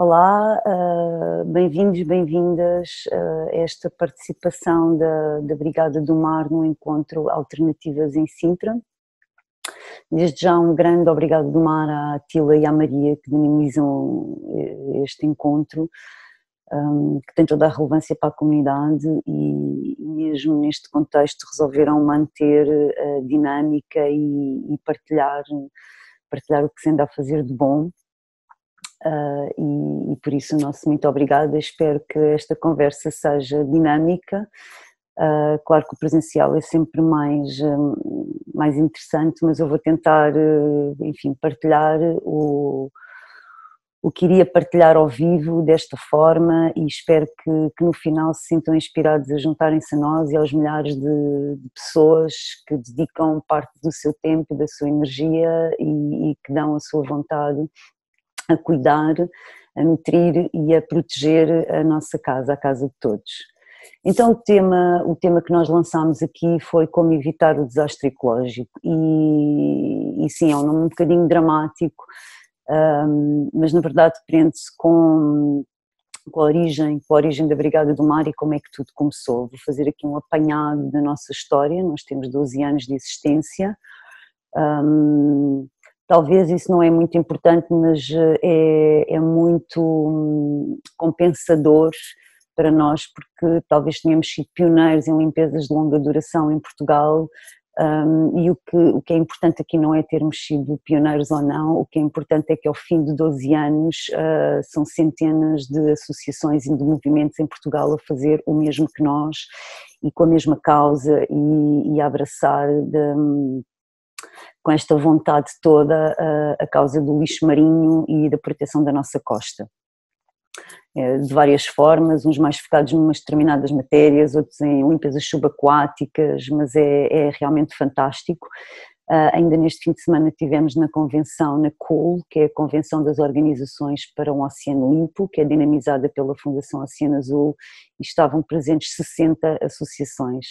Olá, bem-vindos, bem-vindas a esta participação da Brigada do Mar no encontro Alternativas em Sintra. Desde já um grande obrigado do Mar à Tila e à Maria que dinamizam este encontro, que tem toda a relevância para a comunidade e mesmo neste contexto resolveram manter a dinâmica e partilhar o que se anda a fazer de bom. E por isso o nosso muito obrigada. Espero que esta conversa seja dinâmica. Claro que o presencial é sempre mais interessante, mas eu vou tentar, enfim, partilhar o que iria partilhar ao vivo desta forma e espero que no final se sintam inspirados a juntarem-se a nós e aos milhares de pessoas que dedicam parte do seu tempo e da sua energia e que dão a sua vontade a cuidar, a nutrir e a proteger a nossa casa, a casa de todos. Então o tema que nós lançámos aqui foi como evitar o desastre ecológico e sim, é um nome um bocadinho dramático, mas na verdade prende-se com a origem da Brigada do Mar e como é que tudo começou. Vou fazer aqui um apanhado da nossa história. Nós temos 12 anos de existência. Talvez isso não é muito importante, mas é muito compensador para nós, porque talvez tenhamos sido pioneiros em limpezas de longa duração em Portugal, e o que é importante aqui não é termos sido pioneiros ou não, o que é importante é que ao fim de 12 anos são centenas de associações e de movimentos em Portugal a fazer o mesmo que nós e com a mesma causa e a abraçar com esta vontade toda a causa do lixo marinho e da proteção da nossa costa. De várias formas, uns mais focados em umas determinadas matérias, outros em limpezas subaquáticas, mas é realmente fantástico. Ainda neste fim de semana tivemos na convenção, na COOL, que é a Convenção das Organizações para um Oceano Limpo, que é dinamizada pela Fundação Oceano Azul, e estavam presentes 60 associações.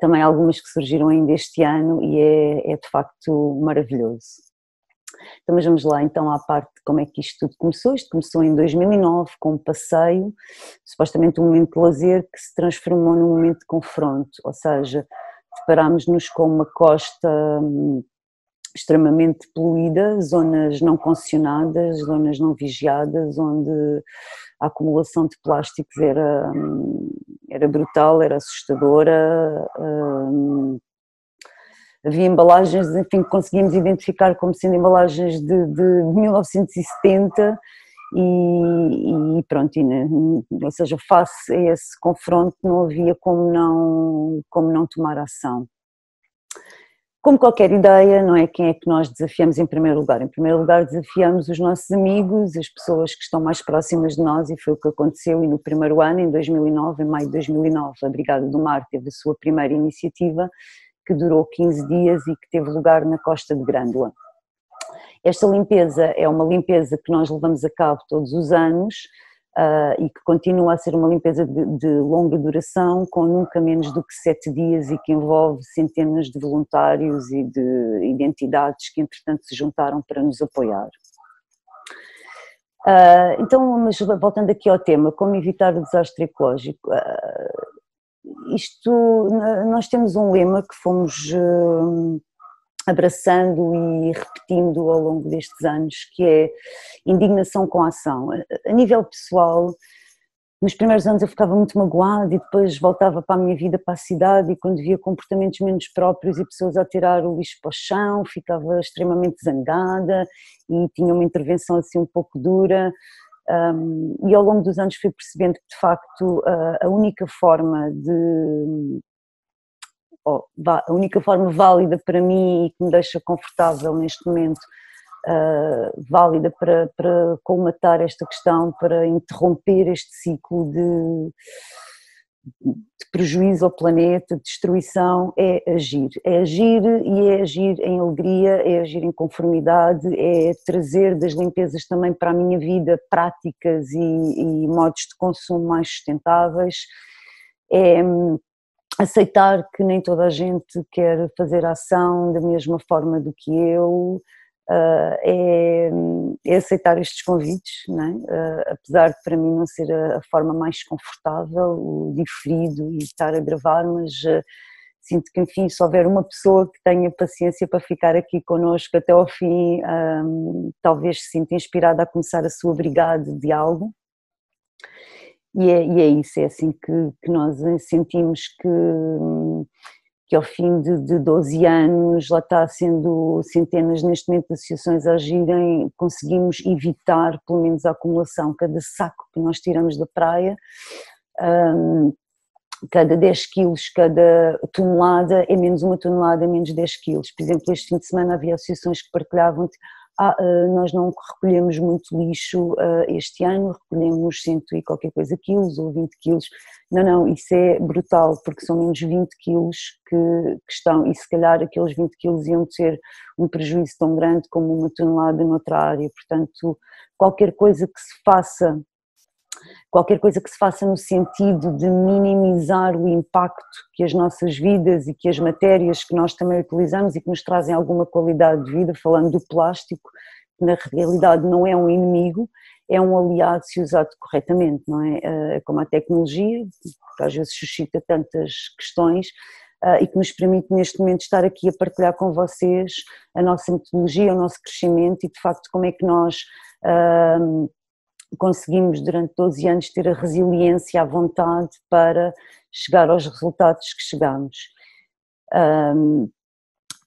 Também algumas que surgiram ainda este ano e é de facto maravilhoso. Então, mas vamos lá então à parte de como é que isto tudo começou. Isto começou em 2009 com um passeio, supostamente um momento de lazer que se transformou num momento de confronto, ou seja, deparámos-nos com uma costa extremamente poluída, zonas não concessionadas, zonas não vigiadas, onde a acumulação de plásticos era brutal, era assustadora. Havia embalagens, enfim, que conseguimos identificar como sendo embalagens de 1970 e pronto, ou seja, face a esse confronto não havia como não tomar ação. Como qualquer ideia, não é? Quem é que nós desafiamos em primeiro lugar? Em primeiro lugar desafiamos os nossos amigos, as pessoas que estão mais próximas de nós, e foi o que aconteceu. E no primeiro ano, em 2009, em maio de 2009, a Brigada do Mar teve a sua primeira iniciativa, que durou 15 dias e que teve lugar na Costa de Grândola. Esta limpeza é uma limpeza que nós levamos a cabo todos os anos e que continua a ser uma limpeza de longa duração, com nunca menos do que 7 dias e que envolve centenas de voluntários e de identidades que entretanto se juntaram para nos apoiar. Então, mas voltando aqui ao tema, como evitar o desastre ecológico, nós temos um lema que fomos abraçando e repetindo ao longo destes anos, que é indignação com ação. A nível pessoal, nos primeiros anos eu ficava muito magoada e depois voltava para a minha vida, para a cidade, e quando via comportamentos menos próprios e pessoas a tirar o lixo para o chão, ficava extremamente zangada e tinha uma intervenção assim um pouco dura. E ao longo dos anos fui percebendo que de facto a única forma válida para mim e que me deixa confortável neste momento, válida para colmatar esta questão, para interromper este ciclo de prejuízo ao planeta, de destruição, é agir e é agir em alegria, é agir em conformidade, é trazer das limpezas também para a minha vida práticas e modos de consumo mais sustentáveis, é aceitar que nem toda a gente quer fazer ação da mesma forma do que eu, é aceitar estes convites, não é? Apesar de para mim não ser a forma mais confortável, o diferido e estar a gravar, mas sinto que, enfim, se houver uma pessoa que tenha paciência para ficar aqui connosco até ao fim, talvez se sinta inspirada a começar a sua brigada de algo. E é isso, é assim que nós sentimos que ao fim de 12 anos, lá está sendo centenas neste momento de associações a agirem, conseguimos evitar pelo menos a acumulação. Cada saco que nós tiramos da praia, cada 10 quilos, cada tonelada é menos uma tonelada, é menos 10 quilos. Por exemplo, este fim de semana havia associações que partilhavam nós não recolhemos muito lixo este ano, recolhemos 100 e qualquer coisa quilos ou 20 quilos. Não, isso é brutal, porque são menos 20 quilos que estão, e se calhar aqueles 20 quilos iam ter um prejuízo tão grande como uma tonelada noutra área. Portanto, qualquer coisa que se faça no sentido de minimizar o impacto que as nossas vidas e que as matérias que nós também utilizamos e que nos trazem alguma qualidade de vida, falando do plástico, que na realidade não é um inimigo, é um aliado se usado corretamente, não é? Como a tecnologia, que às vezes suscita tantas questões, e que nos permite neste momento estar aqui a partilhar com vocês a nossa metodologia, o nosso crescimento e de facto como é que nós conseguimos durante 12 anos ter a resiliência, a vontade para chegar aos resultados que chegamos.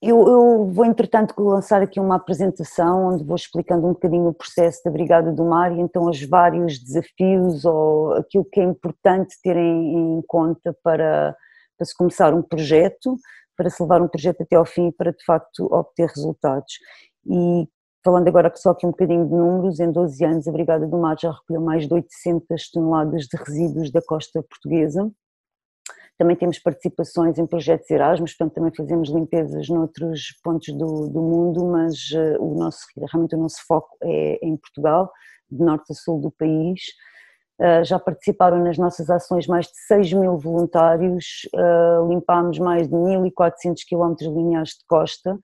Eu vou entretanto lançar aqui uma apresentação onde vou explicando um bocadinho o processo da Brigada do Mar e então os vários desafios ou aquilo que é importante terem em conta para se começar um projeto, para se levar um projeto até ao fim e para de facto obter resultados. E falando agora só aqui um bocadinho de números, em 12 anos a Brigada do Mar já recolheu mais de 800 toneladas de resíduos da costa portuguesa. Também temos participações em projetos Erasmus, portanto também fazemos limpezas noutros pontos do mundo, mas realmente o nosso foco é em Portugal, de norte a sul do país. Já participaram nas nossas ações mais de 6.000 voluntários, limpámos mais de 1.400 km lineares de costa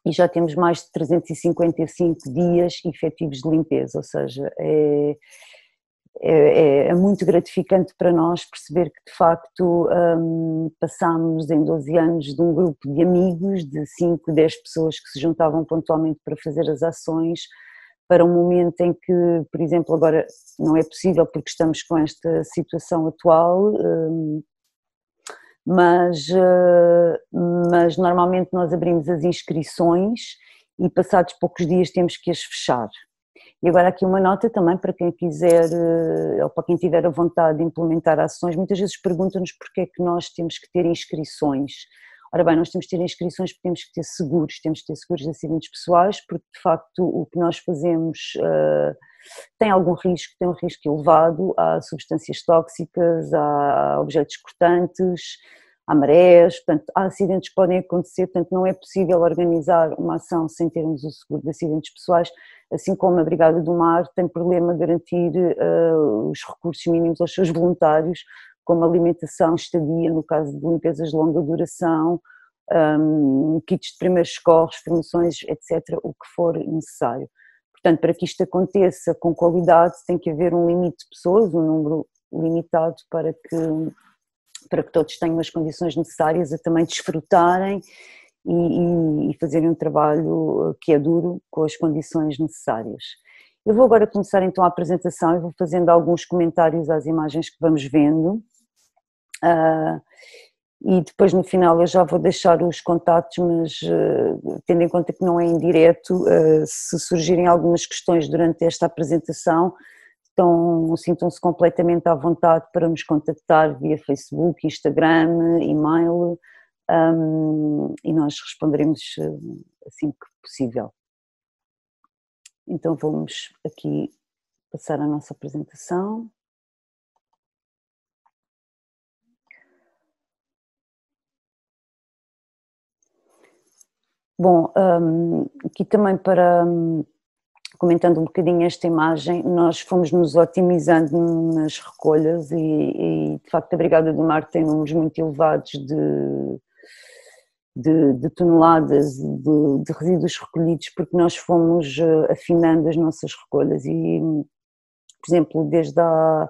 e já temos mais de 355 dias efetivos de limpeza, ou seja, é muito gratificante para nós perceber que de facto passámos em 12 anos de um grupo de amigos, de 5, 10 pessoas que se juntavam pontualmente para fazer as ações, para um momento em que, por exemplo, agora não é possível porque estamos com esta situação atual, mas normalmente nós abrimos as inscrições e passados poucos dias temos que as fechar. E agora aqui uma nota também para quem quiser, ou para quem tiver a vontade de implementar ações, muitas vezes perguntam-nos porque é que nós temos que ter inscrições. Ora bem, nós temos que ter inscrições porque temos que ter seguros de acidentes pessoais, porque de facto o que nós fazemos tem algum risco, tem um risco elevado, há substâncias tóxicas, há objetos cortantes, há marés, portanto há acidentes que podem acontecer, portanto não é possível organizar uma ação sem termos o seguro de acidentes pessoais, assim como a Brigada do Mar tem problema de garantir os recursos mínimos aos seus voluntários, como alimentação, estadia, no caso de limpezas de longa duração, kits de primeiros socorros, formações, etc., o que for necessário. Portanto, para que isto aconteça com qualidade tem que haver um limite de pessoas, um número limitado para que todos tenham as condições necessárias a também desfrutarem e fazerem um trabalho que é duro com as condições necessárias. Eu vou agora começar então a apresentação e vou fazendo alguns comentários às imagens que vamos vendo e depois no final eu já vou deixar os contatos, mas tendo em conta que não é em direto, se surgirem algumas questões durante esta apresentação, então sintam-se completamente à vontade para nos contactar via Facebook, Instagram, e-mail, e nós responderemos assim que possível. Então vamos aqui passar a nossa apresentação. Bom, aqui também comentando um bocadinho esta imagem, nós fomos nos otimizando nas recolhas e de facto a Brigada do Mar tem números muito elevados de toneladas de resíduos recolhidos, porque nós fomos afinando as nossas recolhas e, por exemplo, desde há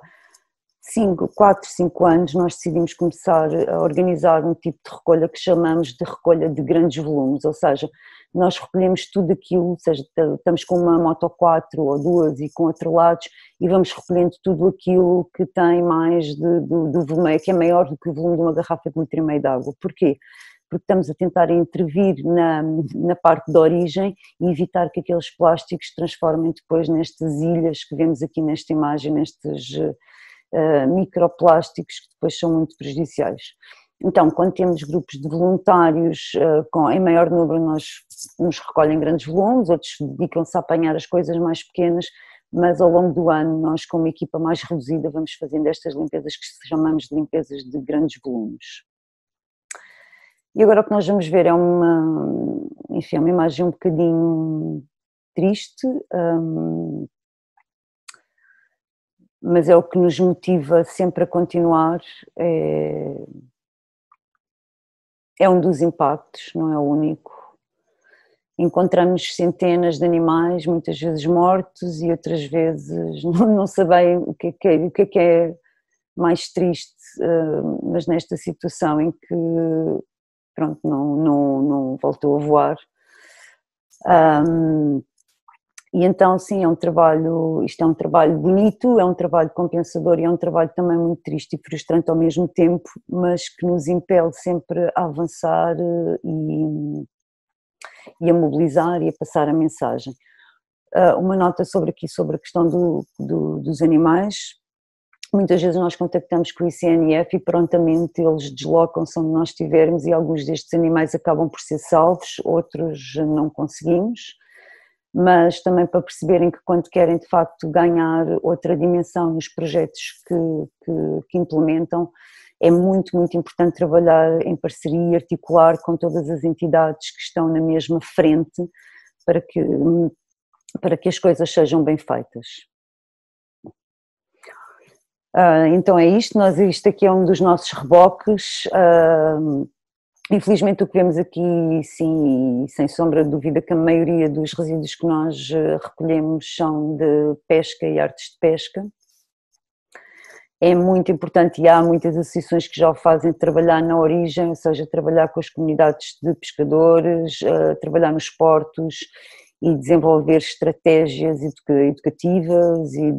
4, 5 anos nós decidimos começar a organizar um tipo de recolha que chamamos de recolha de grandes volumes, ou seja, nós recolhemos tudo aquilo, ou seja, estamos com uma moto 4 ou 2 e com atrelados e vamos recolhendo tudo aquilo que tem mais do volume, que é maior do que o volume de uma garrafa de 1,5 litro de água. Porquê? Porque estamos a tentar intervir na parte de origem e evitar que aqueles plásticos se transformem depois nestas ilhas que vemos aqui nesta imagem, nestes microplásticos que depois são muito prejudiciais. Então, quando temos grupos de voluntários em maior número, uns recolhem grandes volumes, outros dedicam-se a apanhar as coisas mais pequenas, mas ao longo do ano nós, com uma equipa mais reduzida, vamos fazendo estas limpezas que chamamos de limpezas de grandes volumes. E agora o que nós vamos ver é enfim, uma imagem um bocadinho triste, mas é o que nos motiva sempre a continuar, é um dos impactos, não é o único. Encontramos centenas de animais, muitas vezes mortos e outras vezes não sabem o que é mais triste, mas nesta situação em que, pronto, não voltou a voar. E então, sim, isto é um trabalho bonito, é um trabalho compensador e é um trabalho também muito triste e frustrante ao mesmo tempo, mas que nos impele sempre a avançar e a mobilizar e a passar a mensagem. Uma nota sobre a questão dos animais. Muitas vezes nós contactamos com o ICNF e prontamente eles deslocam-se onde nós estivermos e alguns destes animais acabam por ser salvos, outros não conseguimos. Mas também para perceberem que quando querem de facto ganhar outra dimensão nos projetos que implementam, é muito, muito importante trabalhar em parceria e articular com todas as entidades que estão na mesma frente para que as coisas sejam bem feitas. Então é isto, isto aqui é um dos nossos reboques. Infelizmente o que vemos aqui, sim, e sem sombra de dúvida que a maioria dos resíduos que nós recolhemos são de pesca e artes de pesca. É muito importante e há muitas associações que já o fazem, trabalhar na origem, ou seja, trabalhar com as comunidades de pescadores, trabalhar nos portos e desenvolver estratégias educativas e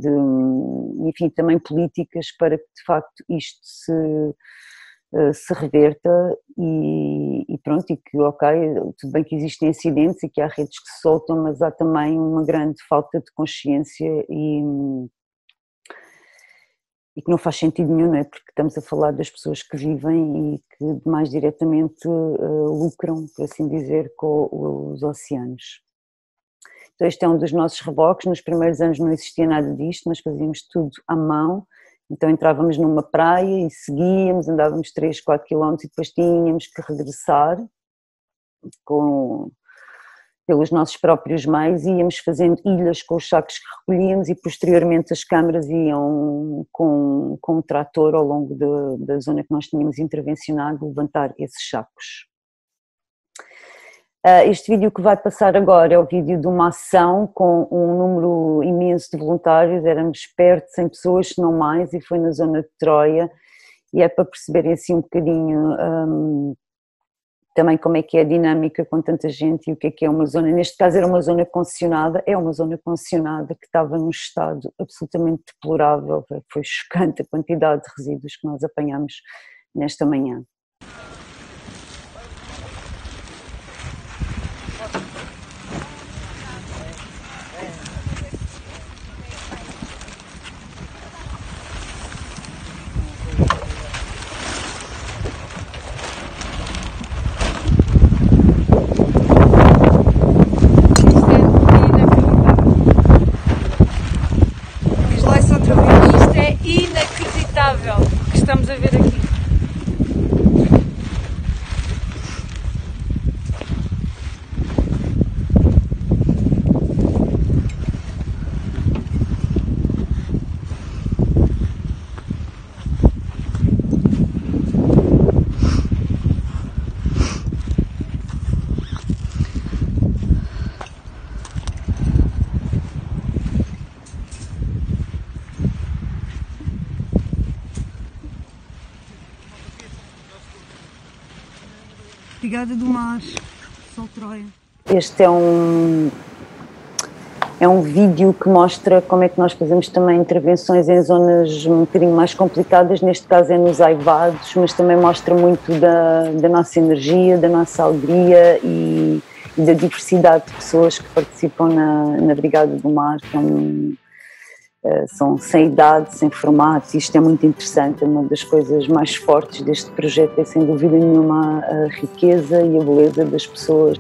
enfim, também políticas para que de facto isto se reverta e pronto, e que ok, tudo bem que existem acidentes e que há redes que se soltam, mas há também uma grande falta de consciência e que não faz sentido nenhum, não é? Porque estamos a falar das pessoas que vivem e que mais diretamente lucram, por assim dizer, com os oceanos. Então este é um dos nossos reboques. Nos primeiros anos não existia nada disto, nós fazíamos tudo à mão. Então entrávamos numa praia e seguíamos, andávamos 3, 4 quilómetros e depois tínhamos que regressar pelos nossos próprios meios e íamos fazendo ilhas com os sacos que recolhíamos e posteriormente as câmaras iam com um trator ao longo da zona que nós tínhamos intervencionado levantar esses sacos. Este vídeo que vai passar agora é o vídeo de uma ação com um número imenso de voluntários, éramos perto de 100 pessoas, se não mais, e foi na zona de Troia, e é para perceberem assim um bocadinho também como é que é a dinâmica com tanta gente e o que é uma zona, neste caso era uma zona concessionada, é uma zona concessionada que estava num estado absolutamente deplorável, foi chocante a quantidade de resíduos que nós apanhamos nesta manhã. O que estamos a ver aqui. Castigada do Mar, Sol Troia. Este é um vídeo que mostra como é que nós fazemos também intervenções em zonas um bocadinho mais complicadas, neste caso é nos Aivados, mas também mostra muito da nossa energia, da nossa alegria e da diversidade de pessoas que participam na Brigada do Mar, que são sem idade, sem formato, e isto é muito interessante. Uma das coisas mais fortes deste projeto é, sem dúvida nenhuma, a riqueza e a beleza das pessoas.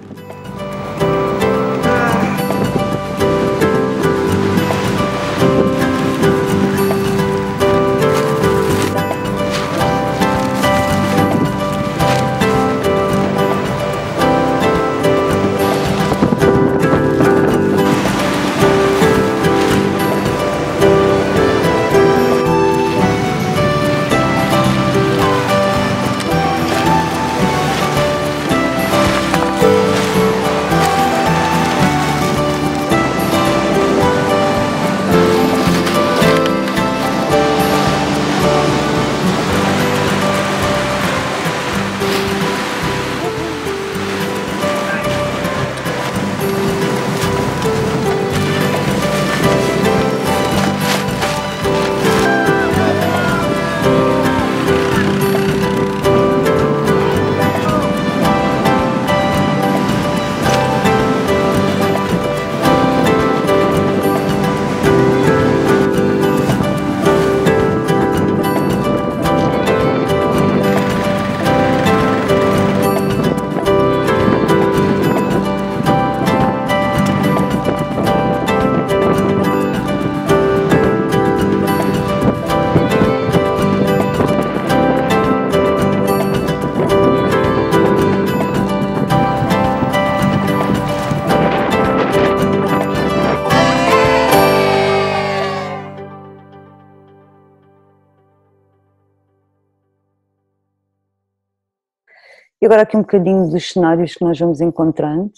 E agora aqui um bocadinho dos cenários que nós vamos encontrando.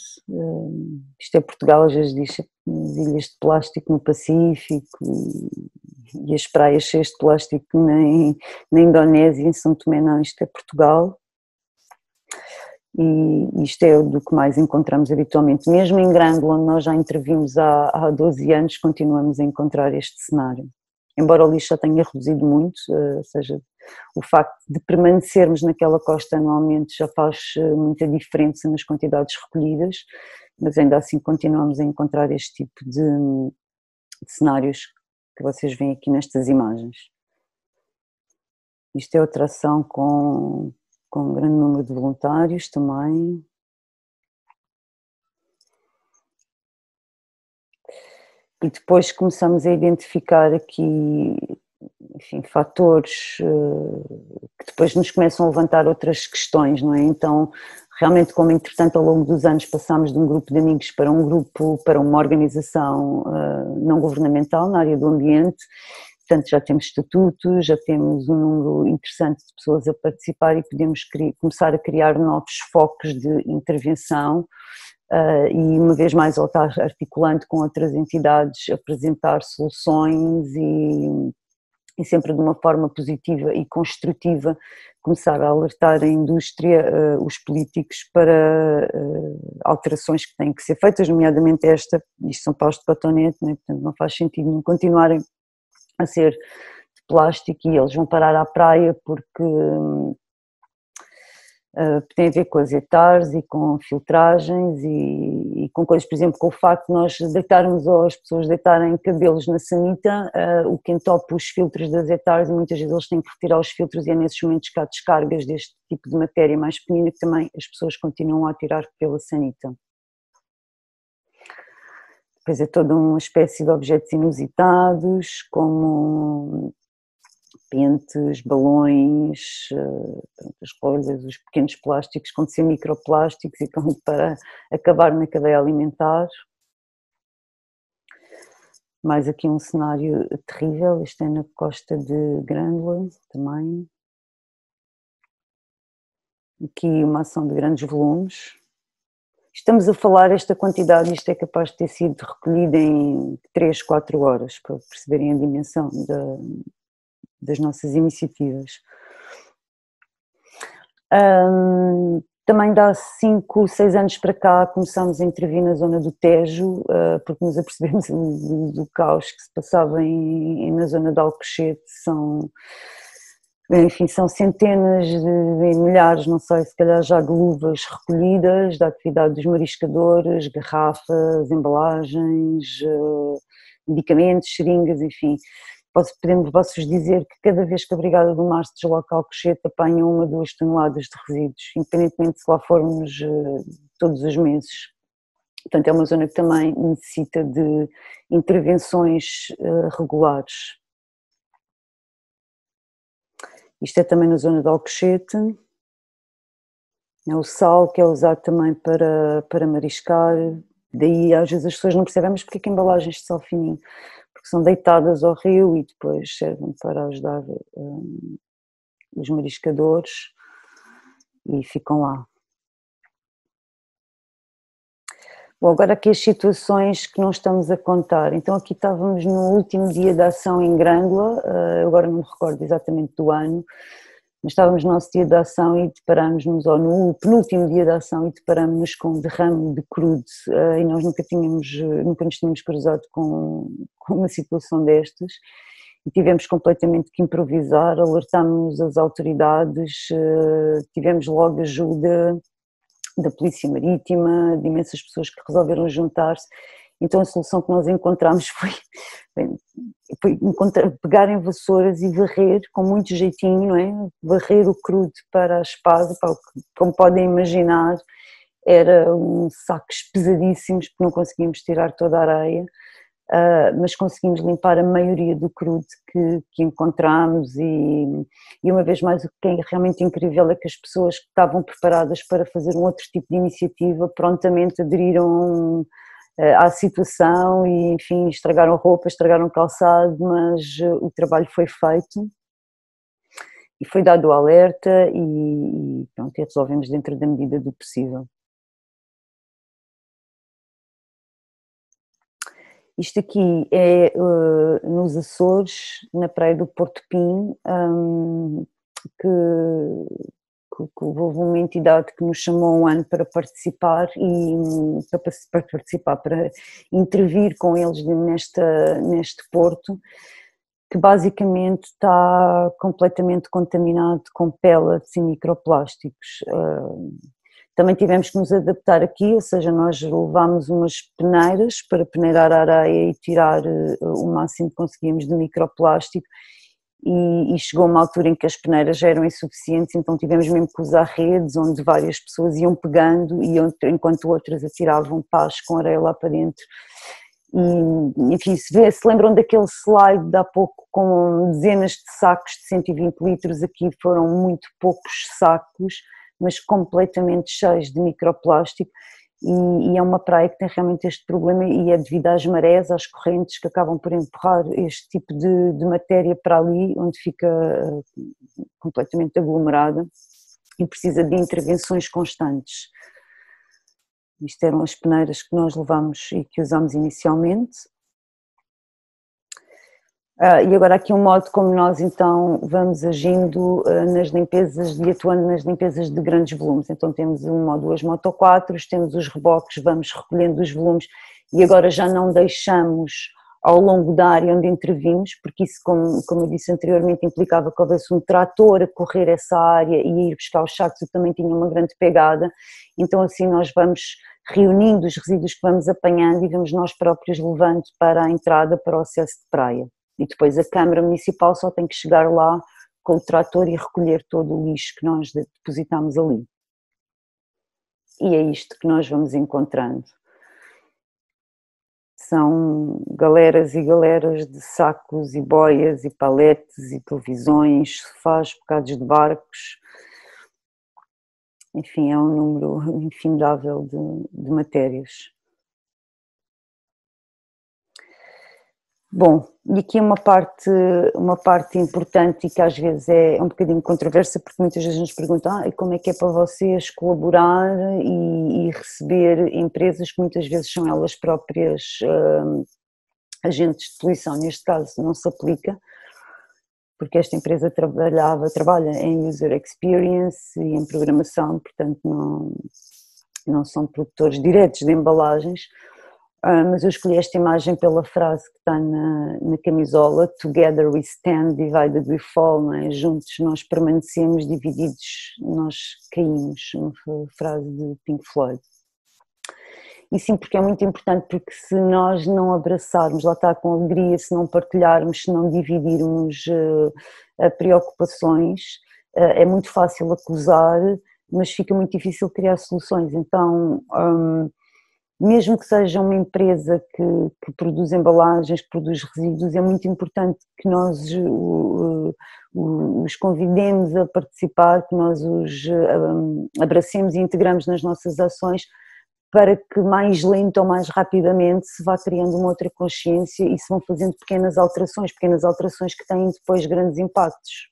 Isto é Portugal, às vezes diz as ilhas de plástico no Pacífico e as praias cheias de plástico na Indonésia, em São Tomé. Não, isto é Portugal e isto é do que mais encontramos habitualmente. Mesmo em Grândola, onde nós já intervimos há 12 anos, continuamos a encontrar este cenário. Embora o lixo já tenha reduzido muito, ou seja, o facto de permanecermos naquela costa anualmente já faz muita diferença nas quantidades recolhidas, mas ainda assim continuamos a encontrar este tipo de cenários que vocês veem aqui nestas imagens. Isto é outra ação com um grande número de voluntários também. E depois começamos a identificar aqui, enfim, fatores que depois nos começam a levantar outras questões, não é? Então, realmente, como entretanto ao longo dos anos passámos de um grupo de amigos para um grupo, para uma organização não governamental na área do ambiente, portanto já temos estatutos, já temos um número interessante de pessoas a participar e podemos começar a criar novos focos de intervenção. E uma vez mais ele está articulando com outras entidades, apresentar soluções e sempre de uma forma positiva e construtiva começar a alertar a indústria, os políticos para alterações que têm que ser feitas, nomeadamente isto são paus de cotonete, né? Portanto não faz sentido não continuarem a ser de plástico e eles vão parar à praia porque tem a ver com as hectares e com filtragens e com coisas, por exemplo, com o facto de nós deitarmos ou as pessoas deitarem cabelos na sanita, o que entope os filtros das hectares e muitas vezes eles têm que retirar os filtros e é nesses momentos que há descargas deste tipo de matéria mais pequenina que também as pessoas continuam a tirar pela sanita. Depois é toda uma espécie de objetos inusitados, como pentes, balões, as rolhas, os pequenos plásticos, como ser microplásticos e como para acabar na cadeia alimentar. Mais aqui um cenário terrível, isto é na costa de Grândola também. Aqui uma ação de grandes volumes. Estamos a falar, esta quantidade, isto é capaz de ter sido recolhido em 3, 4 horas, para perceberem a dimensão das nossas iniciativas. Também de há 5, 6 anos para cá começámos a intervir na zona do Tejo, porque nos apercebemos do caos que se passava na zona de Alcochete. Enfim, são centenas de milhares, não sei, se calhar já de luvas recolhidas da atividade dos mariscadores, garrafas, embalagens, medicamentos, seringas, enfim. Posso-vos dizer que cada vez que a Brigada do Mar se desloca a Alcochete apanha 1 a 2 toneladas de resíduos, independentemente se lá formos todos os meses. Portanto, é uma zona que também necessita de intervenções regulares. Isto é também na zona de Alcochete. É o sal que é usado também para mariscar. Daí às vezes as pessoas não percebem, mas porque é que embalagens de sal fininho? Porque são deitadas ao rio e depois servem para ajudar os mariscadores e ficam lá. Bom, agora aqui as situações que não estamos a contar. Então aqui estávamos no último dia da ação em Grândola, agora não me recordo exatamente do ano, mas estávamos no nosso dia de ação e deparámos-nos, ou no penúltimo dia da ação, e deparámos-nos com um derrame de crudo, e nós nunca nos tínhamos cruzado com uma situação destas, e tivemos completamente que improvisar, alertámos as autoridades, tivemos logo ajuda da Polícia Marítima, de imensas pessoas que resolveram juntar-se. Então a solução que nós encontramos foi pegarem vassouras e varrer com muito jeitinho, não é? Varrer o crudo para a espada, como podem imaginar, eram sacos pesadíssimos porque não conseguimos tirar toda a areia, mas conseguimos limpar a maioria do crudo que encontramos e uma vez mais o que é realmente incrível é que as pessoas que estavam preparadas para fazer um outro tipo de iniciativa prontamente aderiram à situação e, enfim, estragaram roupa, estragaram calçado, mas o trabalho foi feito e foi dado o alerta e pronto, e resolvemos dentro da medida do possível. Isto aqui é nos Açores, na praia do Porto Pim, que houve uma entidade que nos chamou um ano para participar para intervir com eles neste porto, que basicamente está completamente contaminado com pellets e microplásticos. Também tivemos que nos adaptar aqui, ou seja, nós levámos umas peneiras para peneirar a areia e tirar o máximo que conseguíamos de microplástico e chegou uma altura em que as peneiras já eram insuficientes, então tivemos mesmo que usar redes onde várias pessoas iam pegando e enquanto outras atiravam pás com areia lá para dentro. E, enfim, se lembram daquele slide de há pouco com dezenas de sacos de 120 litros, aqui foram muito poucos sacos, mas completamente cheios de microplástico e é uma praia que tem realmente este problema e é devido às marés, às correntes que acabam por empurrar este tipo de matéria para ali, onde fica completamente aglomerada e precisa de intervenções constantes. Isto eram as peneiras que nós levámos e que usámos inicialmente. E agora aqui um modo como nós então vamos agindo nas limpezas e atuando nas limpezas de grandes volumes. Então temos 1 ou 2 motoquatros, temos os reboques, vamos recolhendo os volumes e agora já não deixamos ao longo da área onde intervimos, porque isso, como eu disse anteriormente, implicava que houvesse um trator a correr essa área e ir buscar os sacos, que também tinha uma grande pegada, então assim nós vamos reunindo os resíduos que vamos apanhando e vamos nós próprios levando para a entrada para o acesso de praia. E depois a Câmara Municipal só tem que chegar lá com o trator e recolher todo o lixo que nós depositamos ali. E é isto que nós vamos encontrando. São galeras e galeras de sacos e boias e paletes e televisões, sofás, bocados de barcos. Enfim, é um número infindável de matérias. Bom, e aqui uma parte importante e que às vezes é um bocadinho controversa, porque muitas vezes nos perguntam e como é que é para vocês colaborar e receber empresas que muitas vezes são elas próprias agentes de poluição, neste caso não se aplica, porque esta empresa trabalha em user experience e em programação, portanto não são produtores diretos de embalagens, mas eu escolhi esta imagem pela frase que está na camisola: Together we stand, divided we fall, não é? Juntos nós permanecemos, divididos nós caímos, uma frase de Pink Floyd. E sim, porque é muito importante, porque se nós não abraçarmos, lá está, com alegria, se não partilharmos, se não dividirmos preocupações, é muito fácil acusar, mas fica muito difícil criar soluções. Então, mesmo que seja uma empresa que produz embalagens, que produz resíduos, é muito importante que nós os convidemos a participar, que nós os abracemos e integramos nas nossas ações, para que mais lento ou mais rapidamente se vá criando uma outra consciência e se vão fazendo pequenas alterações que têm depois grandes impactos.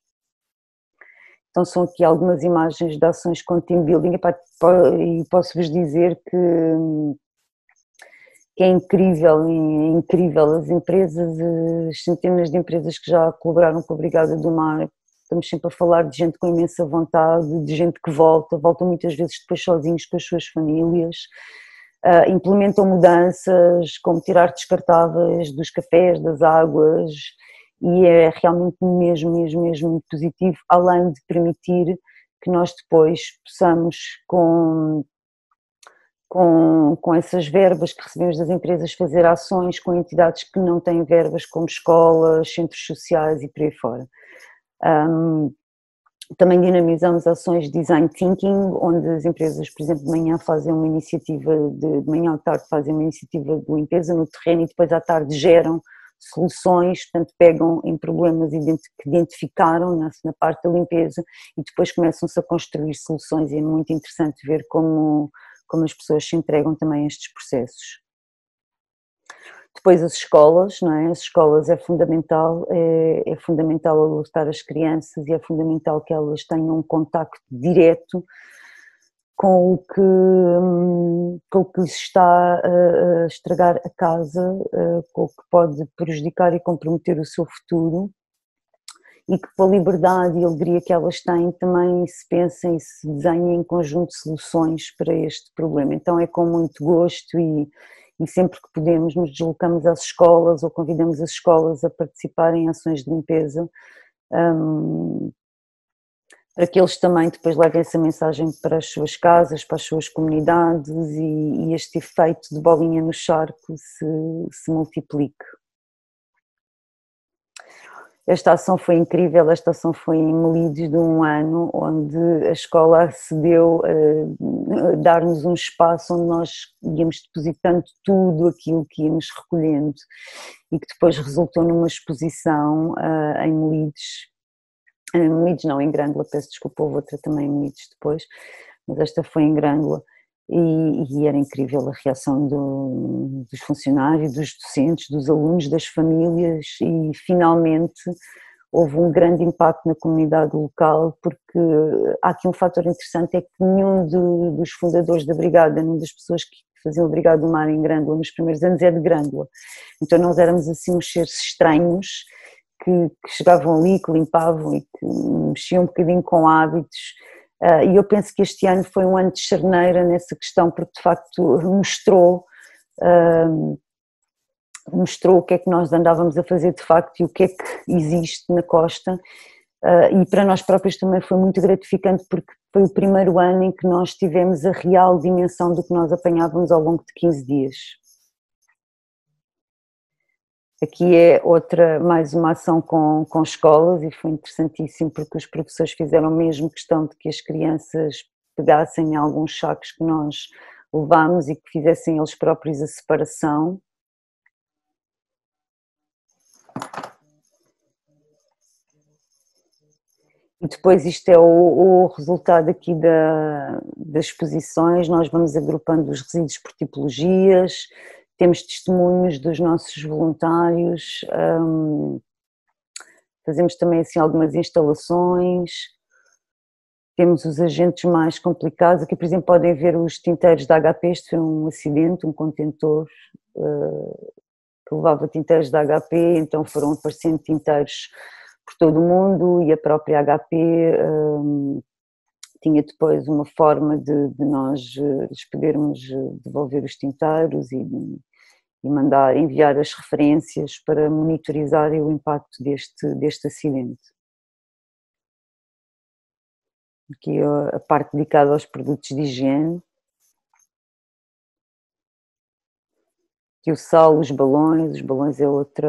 Então são aqui algumas imagens de ações com team building, e posso-vos dizer que é incrível as empresas, as centenas de empresas que já colaboraram com a Brigada do Mar. Estamos sempre a falar de gente com imensa vontade, de gente que voltam muitas vezes depois sozinhos com as suas famílias, implementam mudanças, como tirar descartáveis dos cafés, das águas, e é realmente mesmo muito positivo, além de permitir que nós depois possamos, com essas verbas que recebemos das empresas, fazer ações com entidades que não têm verbas, como escolas, centros sociais e por aí fora. Também dinamizamos ações de design thinking, onde as empresas, por exemplo, de manhã fazem uma iniciativa, de manhã à tarde fazem uma iniciativa de limpeza no terreno e depois à tarde geram soluções, portanto pegam em problemas que identificaram na parte da limpeza e depois começam-se a construir soluções, e é muito interessante ver como as pessoas se entregam também a estes processos. Depois as escolas, não é? As escolas é fundamental alertar as crianças, e é fundamental que elas tenham um contacto direto com o que lhes está a estragar a casa, com o que pode prejudicar e comprometer o seu futuro, e que, com a liberdade e a alegria que elas têm, também se pensem e se desenhem em conjunto soluções para este problema. Então é com muito gosto e sempre que podemos nos deslocamos às escolas ou convidamos as escolas a participar em ações de limpeza, para que eles também depois levem essa mensagem para as suas casas, para as suas comunidades, e este efeito de bolinha no charco se multiplique. Esta ação foi incrível, esta ação foi em Melides de um ano, onde a escola acedeu a dar-nos um espaço onde nós íamos depositando tudo aquilo que íamos recolhendo, e que depois resultou numa exposição em Melides não, em Grândola, peço desculpa, houve outra também em Melides depois, mas esta foi em Grândola. E era incrível a reação dos funcionários, dos docentes, dos alunos, das famílias, e finalmente houve um grande impacto na comunidade local, porque há aqui um fator interessante, é que nenhum dos fundadores da Brigada, nenhuma das pessoas que faziam a Brigada do Mar em Grândola nos primeiros anos é de Grândola, então nós éramos assim uns seres estranhos que chegavam ali, que limpavam e que mexiam um bocadinho com hábitos. E eu penso que este ano foi um ano de charneira nessa questão, porque de facto mostrou o que é que nós andávamos a fazer de facto e o que é que existe na costa, e para nós próprios também foi muito gratificante, porque foi o primeiro ano em que nós tivemos a real dimensão do que nós apanhávamos ao longo de 15 dias. Aqui é mais uma ação com escolas, e foi interessantíssimo porque os professores fizeram mesmo questão de que as crianças pegassem alguns sacos que nós levámos e que fizessem eles próprios a separação. E depois isto é o resultado aqui das exposições. Nós vamos agrupando os resíduos por tipologias, temos testemunhos dos nossos voluntários, fazemos também assim algumas instalações, temos os agentes mais complicados. Aqui, por exemplo, podem ver os tinteiros da HP. Este foi um acidente, um contentor que levava tinteiros da HP, então foram aparecendo tinteiros por todo o mundo, e a própria HP tinha depois uma forma de nós lhes podermos devolver os tinteiros e enviar as referências para monitorizarem o impacto deste acidente. Aqui a parte dedicada aos produtos de higiene. Que o sal, os balões é outra,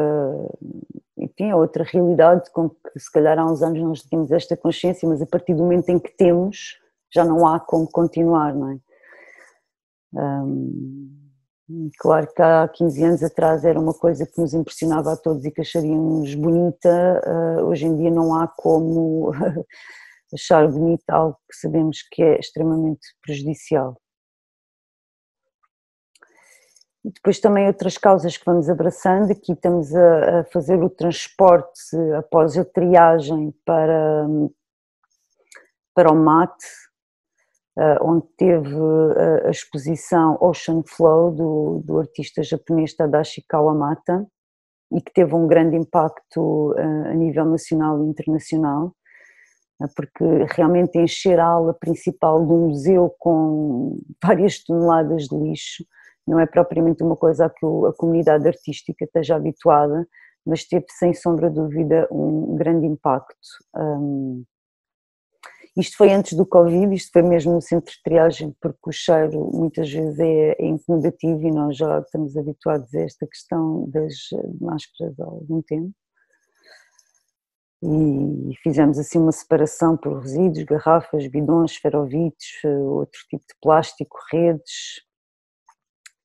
enfim, é outra realidade com que se calhar há uns anos nós tínhamos esta consciência, mas a partir do momento em que temos, já não há como continuar, não é? Claro que há 15 anos atrás era uma coisa que nos impressionava a todos e que acharíamos bonita, hoje em dia não há como achar bonita algo que sabemos que é extremamente prejudicial. E depois também outras causas que vamos abraçando, aqui estamos a fazer o transporte após a triagem para o MAT, onde teve a exposição Ocean Flow do artista japonês Tadashi Kawamata e que teve um grande impacto a nível nacional e internacional, porque realmente encher a ala principal de um museu com várias toneladas de lixo não é propriamente uma coisa a que a comunidade artística esteja habituada, mas teve sem sombra de dúvida um grande impacto. Isto foi antes do Covid, isto foi mesmo no centro de triagem, porque o cheiro muitas vezes é incomodativo e nós já estamos habituados a esta questão das máscaras há algum tempo. E fizemos assim uma separação por resíduos, garrafas, bidões, esferovites, outro tipo de plástico, redes.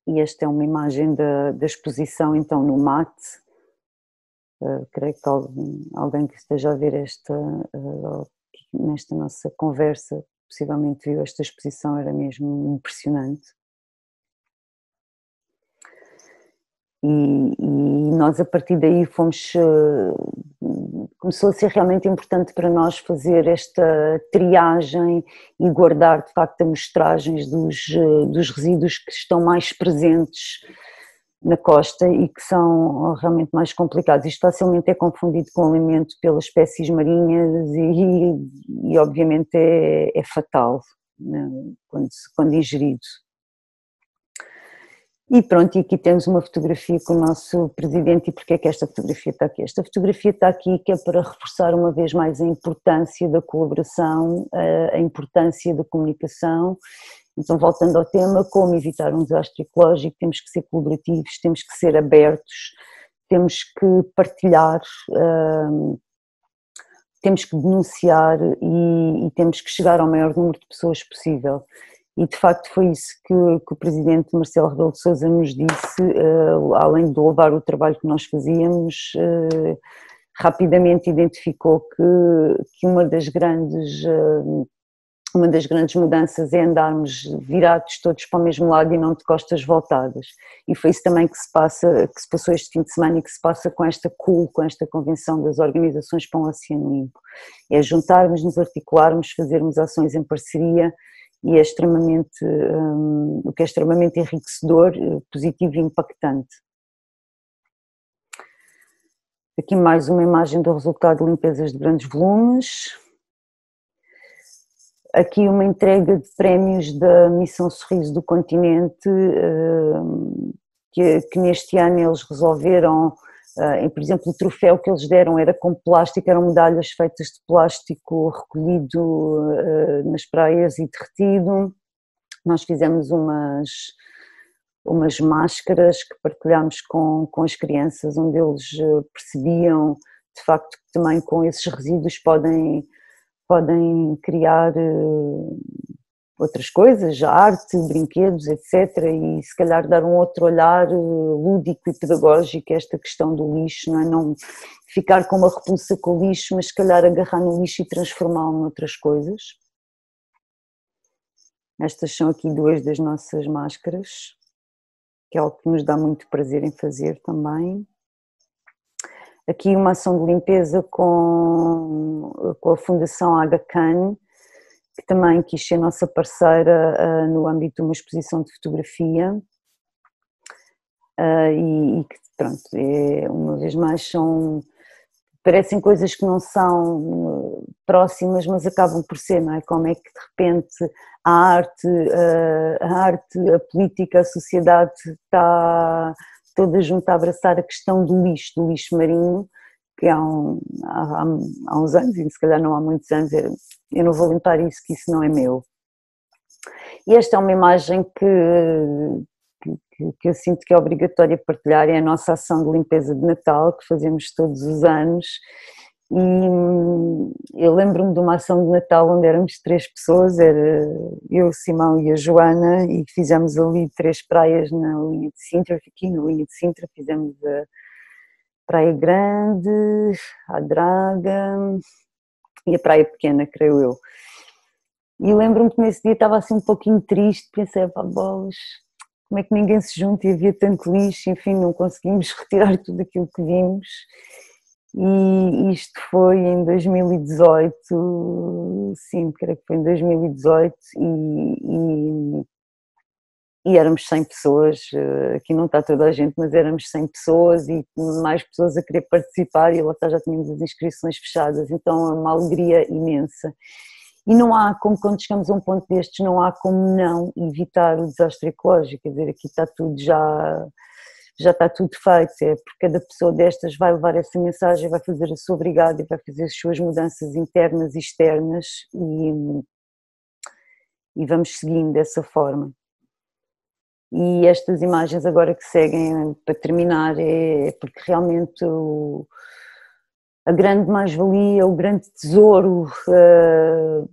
E esta é uma imagem da exposição então no MAT. Creio que alguém que esteja a ver nesta nossa conversa possivelmente viu esta exposição, era mesmo impressionante. E nós a partir daí começou a ser realmente importante para nós fazer esta triagem e guardar de facto amostragens dos resíduos que estão mais presentes na costa e que são realmente mais complicados. Isto facilmente é confundido com alimento pelas espécies marinhas e obviamente é fatal, né, quando ingerido. E pronto, e aqui temos uma fotografia com o nosso presidente. E porquê é que esta fotografia está aqui? Esta fotografia está aqui que é para reforçar uma vez mais a importância da colaboração, a importância da comunicação. Então, voltando ao tema, como evitar um desastre ecológico, temos que ser colaborativos, temos que ser abertos, temos que partilhar, temos que denunciar e temos que chegar ao maior número de pessoas possível. E de facto foi isso que o presidente Marcelo Rebelo de Sousa nos disse, além de louvar o trabalho que nós fazíamos, rapidamente identificou que uma das grandes mudanças é andarmos virados todos para o mesmo lado e não de costas voltadas. E foi isso também que se passou este fim de semana e que se passa com esta com esta convenção das organizações para um oceano limpo. É juntarmos, nos articularmos, fazermos ações em parceria. E é o que é extremamente enriquecedor, positivo e impactante. Aqui mais uma imagem do resultado de limpezas de grandes volumes. Aqui uma entrega de prémios da Missão Sorriso do Continente, que neste ano eles resolveram, por exemplo, o troféu que eles deram era com plástico, eram medalhas feitas de plástico recolhido nas praias e derretido. Nós fizemos umas máscaras que partilhámos com as crianças, onde eles percebiam de facto que também com esses resíduos podem criar outras coisas, arte, brinquedos, etc. E se calhar dar um outro olhar lúdico e pedagógico a esta questão do lixo, não é? Não ficar com uma repulsa com o lixo, mas se calhar agarrar no lixo e transformá-lo em outras coisas. Estas são aqui duas das nossas máscaras, que é algo que nos dá muito prazer em fazer também. Aqui uma ação de limpeza com a Fundação Aga Khan, que também quis ser nossa parceira no âmbito de uma exposição de fotografia e que, pronto, uma vez mais parecem coisas que não são próximas, mas acabam por ser, não é? Como é que de repente a política, a sociedade está toda junta a abraçar a questão do lixo marinho, que há uns anos, e se calhar não há muitos anos, eu não vou limpar isso, que isso não é meu. E esta é uma imagem que eu sinto que é obrigatória partilhar, é a nossa ação de limpeza de Natal, que fazemos todos os anos, e eu lembro-me de uma ação de Natal onde éramos 3 pessoas, era eu, o Simão e a Joana, e fizemos ali 3 praias na linha de Sintra, aqui na linha de Sintra, fizemos a Praia Grande, a Draga e a Praia Pequena, creio eu. E lembro-me que nesse dia estava assim um pouquinho triste, pensei, pá, bolas, como é que ninguém se junta e havia tanto lixo, enfim, não conseguimos retirar tudo aquilo que vimos. E isto foi em 2018, sim, creio que foi em 2018, e éramos 100 pessoas, aqui não está toda a gente, mas éramos 100 pessoas e mais pessoas a querer participar, e lá já tínhamos as inscrições fechadas, então é uma alegria imensa. E não há como, quando chegamos a um ponto destes, não há como não evitar o desastre ecológico, quer dizer, aqui está tudo já está tudo feito, é porque cada pessoa destas vai levar essa mensagem, vai fazer a sua brigada e vai fazer as suas mudanças internas e externas, e vamos seguindo dessa forma. E estas imagens agora que seguem, para terminar, é porque realmente a grande mais-valia, o grande tesouro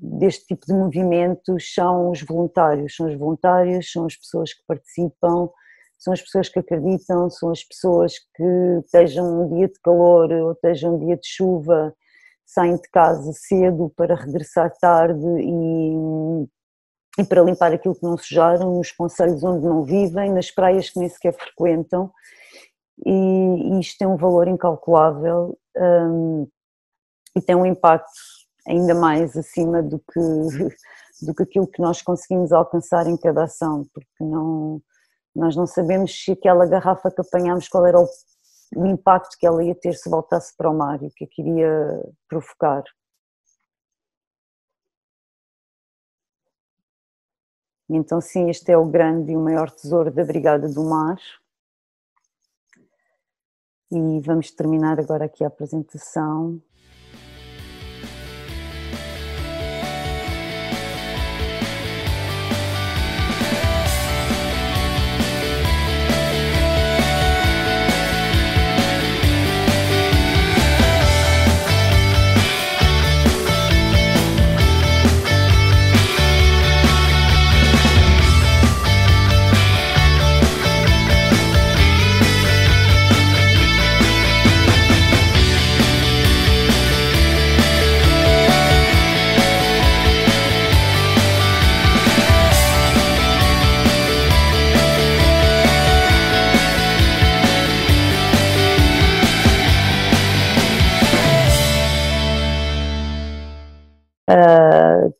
deste tipo de movimentos são os voluntários, são as pessoas que participam, são as pessoas que acreditam, são as pessoas que, estejam um dia de calor ou estejam um dia de chuva, saem de casa cedo para regressar tarde e para limpar aquilo que não sujaram, nos concelhos onde não vivem, nas praias que nem sequer frequentam, e isto tem um valor incalculável, e tem um impacto ainda mais acima do que aquilo que nós conseguimos alcançar em cada ação, porque nós não sabemos se aquela garrafa que apanhámos, qual era o impacto que ela ia ter se voltasse para o mar e o que é que iria provocar. Então sim, este é o grande e o maior tesouro da Brigada do Mar. E vamos terminar agora aqui a apresentação.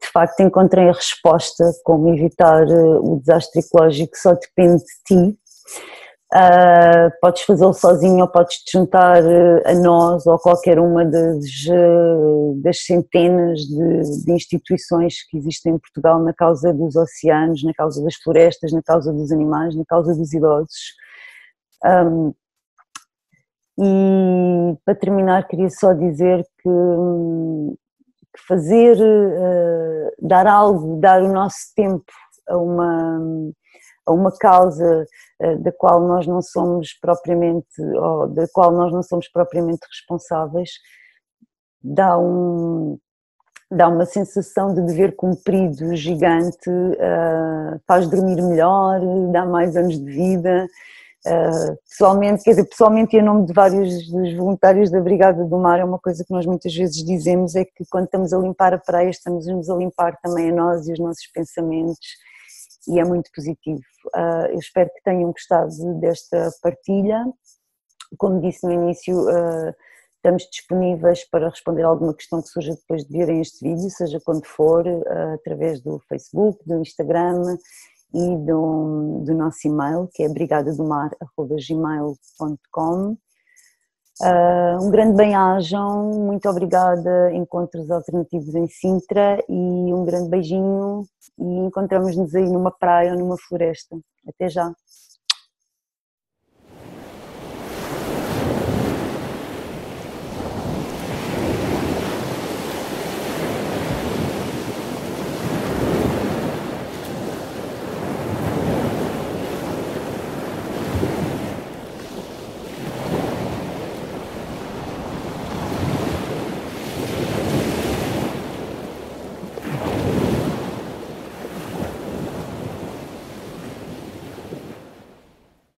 De facto encontrei a resposta, como evitar o desastre ecológico, só depende de ti. Podes fazê-lo sozinho ou podes te juntar a nós ou a qualquer uma das centenas de instituições que existem em Portugal na causa dos oceanos, na causa das florestas, na causa dos animais, na causa dos idosos. E para terminar queria só dizer que fazer, dar algo, dar o nosso tempo a uma causa da qual nós não somos propriamente, ou da qual nós não somos propriamente responsáveis, dá uma sensação de dever cumprido gigante, faz dormir melhor, dá mais anos de vida. Pessoalmente, quer dizer, pessoalmente e em nome de vários dos voluntários da Brigada do Mar, é uma coisa que nós muitas vezes dizemos, é que quando estamos a limpar a praia, estamos a limpar também a nós e os nossos pensamentos, e é muito positivo. Eu espero que tenham gostado desta partilha. Como disse no início, estamos disponíveis para responder a alguma questão que surja depois de verem este vídeo, seja quando for, através do Facebook, do Instagram e do nosso e-mail, que é brigadadomar@gmail.com. Um grande bem-ajam, muito obrigada, encontros alternativos em Sintra e um grande beijinho e encontramos-nos aí numa praia ou numa floresta. Até já!